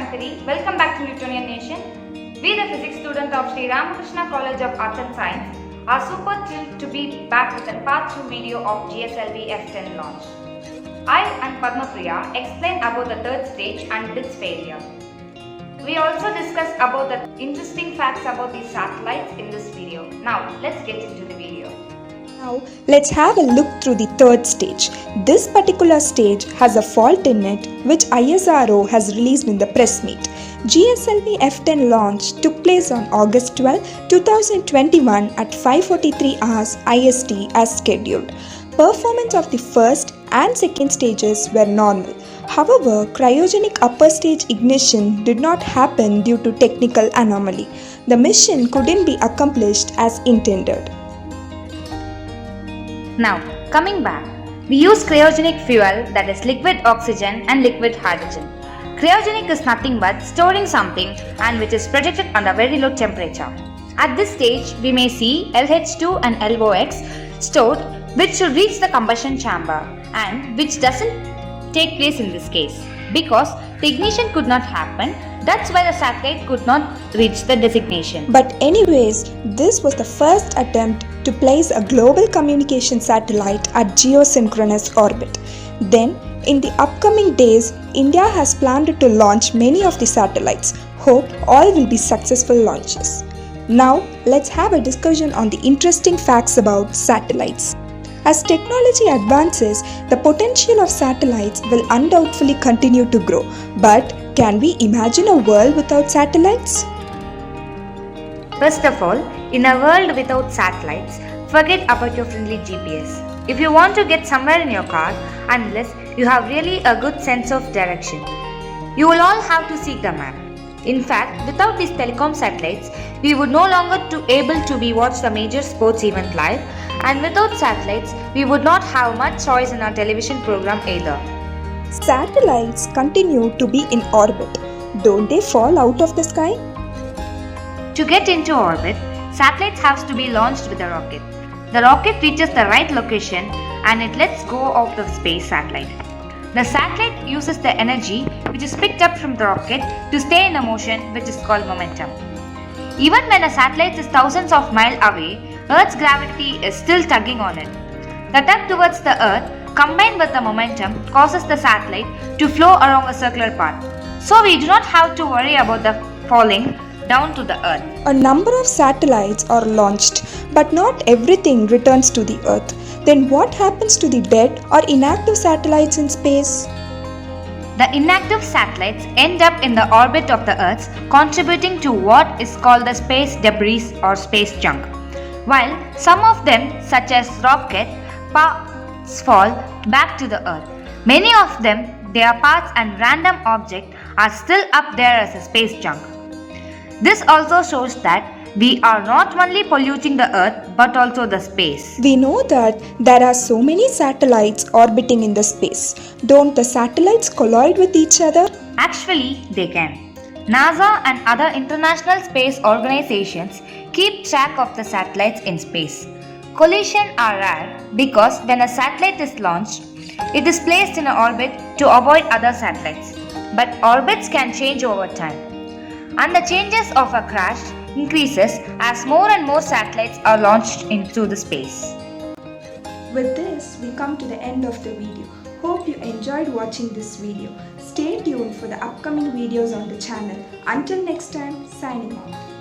Shankari. Welcome back to Newtonian Nation. We, the physics students of Sri Ramakrishna College of Arts and Science, are super thrilled to be back with a part-through video of Gslv F10 launch. I and Padma Priya explain about the third stage and its failure. We also discuss about the interesting facts about these satellites in this video. Now, let's get into the video. Now, let's have a look through the third stage. This particular stage has a fault in it, which ISRO has released in the press meet. Gslv F10 launch took place on August 12, 2021 at 5:43 hours IST as scheduled. Performance of the first and second stages were normal. However, cryogenic upper stage ignition did not happen due to technical anomaly. The mission couldn't be accomplished as intended. Now, coming back, we use cryogenic fuel, that is liquid oxygen and liquid hydrogen. Cryogenic is nothing but storing something and which is protected under very low temperature. At this stage, we may see LH2 and LOX stored, which should reach the combustion chamber and which doesn't take place in this case because the ignition could not happen. That's why the satellite could not reach the designation. But anyways, this was the first attempt to place a global communication satellite at geosynchronous orbit. Then, in the upcoming days, India has planned to launch many of the satellites. Hope all will be successful launches. Now, let's have a discussion on the interesting facts about satellites. As technology advances, the potential of satellites will undoubtedly continue to grow. But can we imagine a world without satellites? First of all, in a world without satellites, forget about your friendly GPS. If you want to get somewhere in your car, unless you have really a good sense of direction, you will all have to seek the map. In fact, without these telecom satellites, we would no longer be able to watch the major sports event live, and without satellites, we would not have much choice in our television program either. Satellites continue to be in orbit. Don't they fall out of the sky? To get into orbit, satellites have to be launched with a rocket. The rocket reaches the right location and it lets go of the space satellite. The satellite uses the energy which is picked up from the rocket to stay in a motion which is called momentum. Even when a satellite is thousands of miles away, Earth's gravity is still tugging on it. The tug towards the Earth combined with the momentum causes the satellite to flow along a circular path. So we do not have to worry about the falling down to the Earth. A number of satellites are launched, but not everything returns to the Earth. Then what happens to the dead or inactive satellites in space? The inactive satellites end up in the orbit of the Earth, contributing to what is called the space debris or space junk. While some of them, such as rocket parts, fall back to the Earth. Many of them, their parts and random objects are still up there as a space junk. This also shows that we are not only polluting the Earth but also the space. We know that there are so many satellites orbiting in the space. Don't the satellites collide with each other? Actually, they can. NASA and other international space organizations keep track of the satellites in space. Collisions are rare because when a satellite is launched, it is placed in an orbit to avoid other satellites. But orbits can change over time. And the changes of a crash increases as more and more satellites are launched into the space. With this, we come to the end of the video. Hope you enjoyed watching this video. Stay tuned for the upcoming videos on the channel. Until next time, signing off.